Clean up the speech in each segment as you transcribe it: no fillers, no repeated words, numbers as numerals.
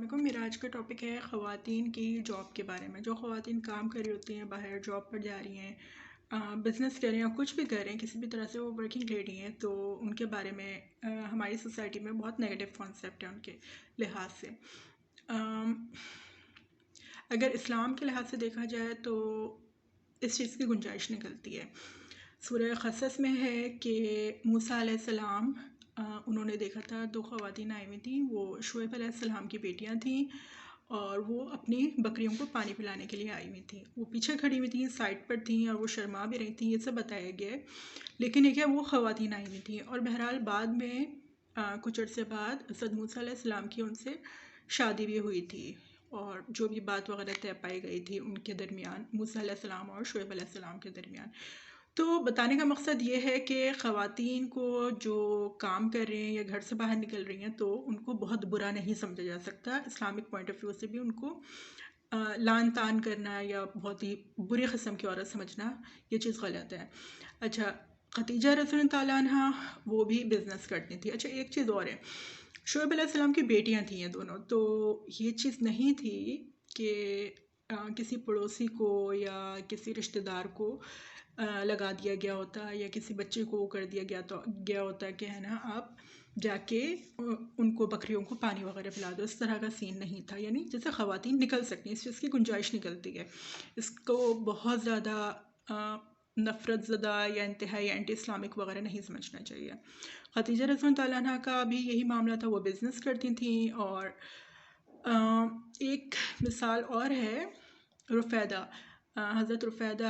علیکم۔ میرا آج کا ٹاپک ہے خواتین کی جاب کے بارے میں۔ جو خواتین کام کر رہی ہوتی ہیں، باہر جاب پر جا رہی ہیں، بزنس کر رہی ہیں، کچھ بھی کر رہے ہیں، کسی بھی طرح سے وہ ورکنگ لیڈی ہیں، تو ان کے بارے میں ہماری سوسائٹی میں بہت نیگیٹو کانسیپٹ ہے ان کے لحاظ سے۔ اگر اسلام کے لحاظ سے دیکھا جائے تو اس چیز کی گنجائش نکلتی ہے۔ سورہ قصص میں ہے کہ موسیٰ علیہ السلام انہوں نے دیکھا تھا، دو خواتین آئی ہوئی تھیں، وہ شعیب علیہ السلام کی بیٹیاں تھیں اور وہ اپنی بکریوں کو پانی پلانے کے لیے آئی ہوئی تھیں۔ وہ پیچھے کھڑی ہوئی تھیں، سائڈ پر تھیں، اور وہ شرما بھی رہی تھیں، یہ سب بتایا گیا ہے۔ لیکن یہ کہ وہ خواتین آئی ہوئی تھیں، اور بہرحال بعد میں کچھ عرصے بعد حضرت موسیٰ علیہ السلام کی ان سے شادی بھی ہوئی تھی، اور جو بھی بات وغیرہ طے پائی گئی تھی ان کے درمیان، موسیٰ علیہ السلام اور شعیب علیہ السلام کے درمیان۔ تو بتانے کا مقصد یہ ہے کہ خواتین کو جو کام کر رہے ہیں یا گھر سے باہر نکل رہی ہیں تو ان کو بہت برا نہیں سمجھا جا سکتا۔ اسلامک پوائنٹ آف ویو سے بھی ان کو لعن طعن کرنا یا بہت ہی بری قسم کی عورت سمجھنا، یہ چیز غلط ہے۔ اچھا، خدیجہ رضی اللہ تعالیٰ عنہ وہ بھی بزنس کرتی تھی۔ اچھا، ایک چیز اور ہے، شعیب علیہ السلام کی بیٹیاں تھیں یہ دونوں، تو یہ چیز نہیں تھی کہ کسی پڑوسی کو یا کسی رشتہ دار کو لگا دیا گیا ہوتا، یا کسی بچے کو کر دیا گیا ہوتا کہ ہے نا آپ جا کے ان کو بکریوں کو پانی وغیرہ پلا دو۔ اس طرح کا سین نہیں تھا، یعنی جیسے خواتین نکل سکتی ہیں، اس چیز کی گنجائش نکلتی ہے۔ اس کو بہت زیادہ نفرت زدہ یا انتہائی اینٹی اسلامک وغیرہ نہیں سمجھنا چاہیے۔ خدیجہ رضی اللہ تعالیٰ عنہ کا بھی یہی معاملہ تھا، وہ بزنس کرتی تھیں۔ اور ایک مثال اور ہے، رفیدہ، حضرت رفیدہ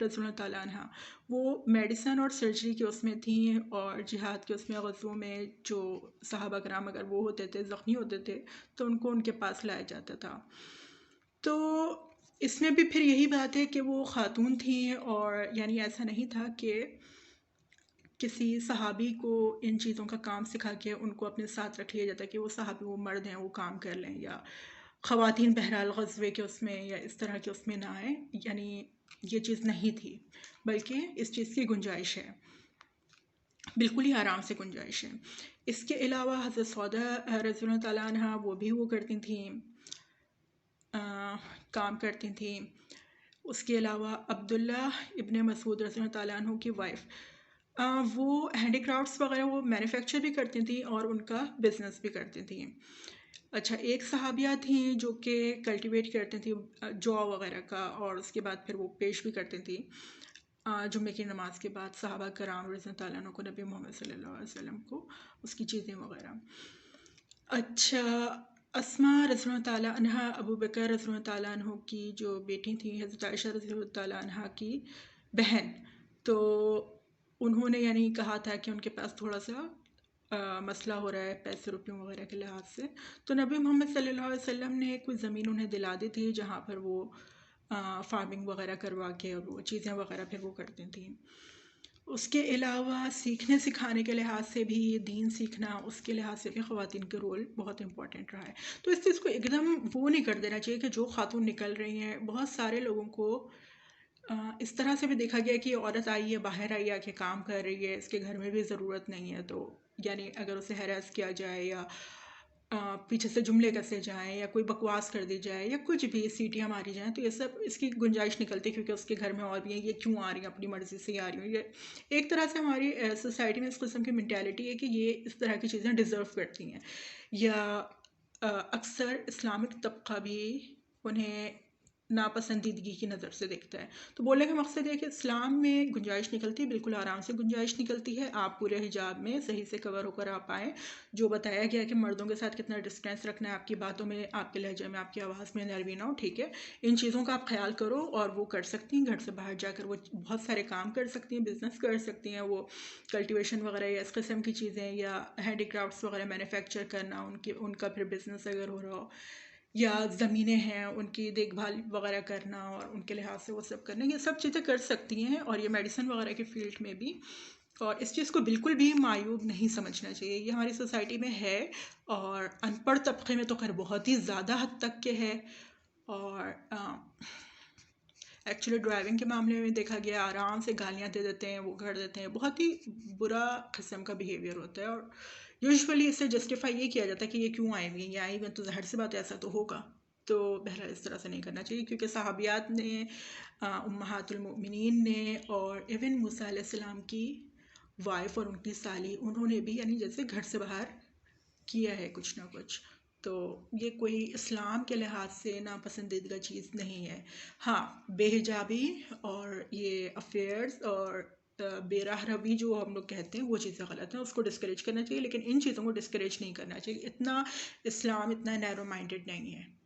رضی اللہ تعالیٰ عنہ، وہ میڈیسن اور سرجری کے اس میں تھیں، اور جہاد کے اس میں غزووں میں جو صحابہ کرام اگر وہ ہوتے تھے، زخمی ہوتے تھے، تو ان کو ان کے پاس لایا جاتا تھا۔ تو اس میں بھی پھر یہی بات ہے کہ وہ خاتون تھیں، اور یعنی ایسا نہیں تھا کہ کسی صحابی کو ان چیزوں کا کام سکھا کے ان کو اپنے ساتھ رکھ لیا جاتا کہ وہ صحابی، وہ مرد ہیں، وہ کام کر لیں، یا خواتین بہرحال غزوے کے اس میں یا اس طرح کے اس میں نہ آئیں، یعنی یہ چیز نہیں تھی، بلکہ اس چیز کی گنجائش ہے، بالکل ہی آرام سے گنجائش ہے۔ اس کے علاوہ حضرت سودا رضی اللہ تعالیٰ عنہ وہ بھی وہ کرتی تھیں، کام کرتی تھیں۔ اس کے علاوہ عبداللہ ابن مسعود رضی اللہ تعالیٰ عنہ کی وائف، وہ ہینڈی کرافٹس وغیرہ وہ مینوفیکچر بھی کرتی تھیں اور ان کا بزنس بھی کرتی تھیں۔ اچھا، ایک صحابیہ تھیں جو کہ کلٹیویٹ کرتی تھیں جو وغیرہ کا، اور اس کے بعد پھر وہ پیش بھی کرتی تھیں جمعے کی نماز کے بعد صحابہ کرام رضی اللہ تعالیٰ عنہ کو، نبی محمد صلی اللہ علیہ وسلم کو اس کی چیزیں وغیرہ۔ اچھا، اسماء رضی اللہ تعالیٰ عنہ ابو بکر رضی اللہ تعالیٰ عنہ کی جو بیٹی تھیں، حضرت عائشہ رضی اللہ تعالیٰ عنہ کی بہن، تو انہوں نے یعنی کہا تھا کہ ان کے پاس تھوڑا سا مسئلہ ہو رہا ہے پیسے روپیوں وغیرہ کے لحاظ سے، تو نبی محمد صلی اللہ علیہ وسلم نے کوئی زمین انہیں دلا دی تھی جہاں پر وہ فارمنگ وغیرہ کروا کے اور وہ چیزیں وغیرہ پھر وہ کرتی تھیں۔ اس کے علاوہ سیکھنے سکھانے کے لحاظ سے بھی، دین سیکھنا، اس کے لحاظ سے بھی خواتین کا رول بہت امپورٹنٹ رہا ہے۔ تو اس چیز کو ایک دم وہ نہیں کر دینا چاہیے کہ جو خاتون نکل رہی ہیں، بہت سارے لوگوں کو اس طرح سے بھی دیکھا گیا کہ یہ عورت آئی ہے، باہر آئی ہے کہ کام کر رہی ہے، اس کے گھر میں بھی ضرورت نہیں ہے، تو یعنی اگر اسے ہیراس کیا جائے یا پیچھے سے جملے کسے جائیں یا کوئی بکواس کر دی جائے یا کچھ بھی سیٹیاں ماری جائیں، تو یہ سب اس کی گنجائش نکلتی ہے، کیونکہ اس کے گھر میں اور بھی ہیں، یہ کیوں آ رہی ہیں، اپنی مرضی سے ہی آ رہی ہیں۔ یہ ایک طرح سے ہماری سوسائٹی میں اس قسم کی مینٹیلٹی ہے کہ یہ اس طرح کی چیزیں ڈیزرو کرتی ہیں، یا اکثر اسلامک طبقہ بھی انہیں ناپسندیدگی کی نظر سے دیکھتا ہے۔ تو بولنے کا مقصد یہ ہے کہ اسلام میں گنجائش نکلتی ہے، بالکل آرام سے گنجائش نکلتی ہے، آپ پورے حجاب میں صحیح سے کور ہو کر آپ آئیں، جو بتایا گیا کہ مردوں کے ساتھ کتنا ڈسٹینس رکھنا ہے، آپ کی باتوں میں، آپ کے لہجے میں، آپ کی آواز میں نرمی نہ ہو، ٹھیک ہے، ان چیزوں کا آپ خیال کرو، اور وہ کر سکتی ہیں، گھر سے باہر جا کر وہ بہت سارے کام کر سکتی ہیں، بزنس کر سکتی ہیں، وہ کلٹیویشن وغیرہ یا اس قسم کی چیزیں یا ہینڈی کرافٹس وغیرہ مینوفیکچر کرنا، ان کا پھر بزنس اگر ہو رہا ہو، یا زمینیں ہیں ان کی دیکھ بھال وغیرہ کرنا اور ان کے لحاظ سے وہ سب کرنا، یہ سب چیزیں کر سکتی ہیں، اور یہ میڈیسن وغیرہ کے فیلڈ میں بھی، اور اس چیز کو بالکل بھی معیوب نہیں سمجھنا چاہیے، یہ ہماری سوسائٹی میں ہے، اور ان پڑھ طبقے میں تو خیر بہت ہی زیادہ حد تک کے ہے، اور ایکچولی ڈرائیونگ کے معاملے میں دیکھا گیا آرام سے گالیاں دے دیتے ہیں، وہ کر دیتے ہیں، بہت ہی برا قسم کا بیہیویئر ہوتا ہے، اور یوزولی اس سے جسٹیفائی یہ کیا جاتا ہے کہ یہ کیوں آئے ہوئی ہیں، یہ آئی ہوئی تو ظاہر سی بات ہے ایسا تو ہوگا. تو بہرحال اس طرح سے نہیں کرنا چاہیے، کیونکہ صحابیات نے، امہات المؤمنین نے، اور ایون موسیٰ علیہ السلام کی وائف اور ان کی سالی، انہوں نے بھی یعنی جیسے گھر سے باہر کیا ہے کچھ نہ کچھ. تو یہ کوئی اسلام کے لحاظ سے ناپسندیدہ چیز نہیں ہے. ہاں، بے حجابی اور یہ افیئرز اور بے راہ روی جو ہم لوگ کہتے ہیں وہ چیزیں غلط ہیں، اس کو ڈسکریج کرنا چاہیے، لیکن ان چیزوں کو ڈسکریج نہیں کرنا چاہیے. اتنا اسلام اتنا نیرو مائنڈیڈ نہیں ہے.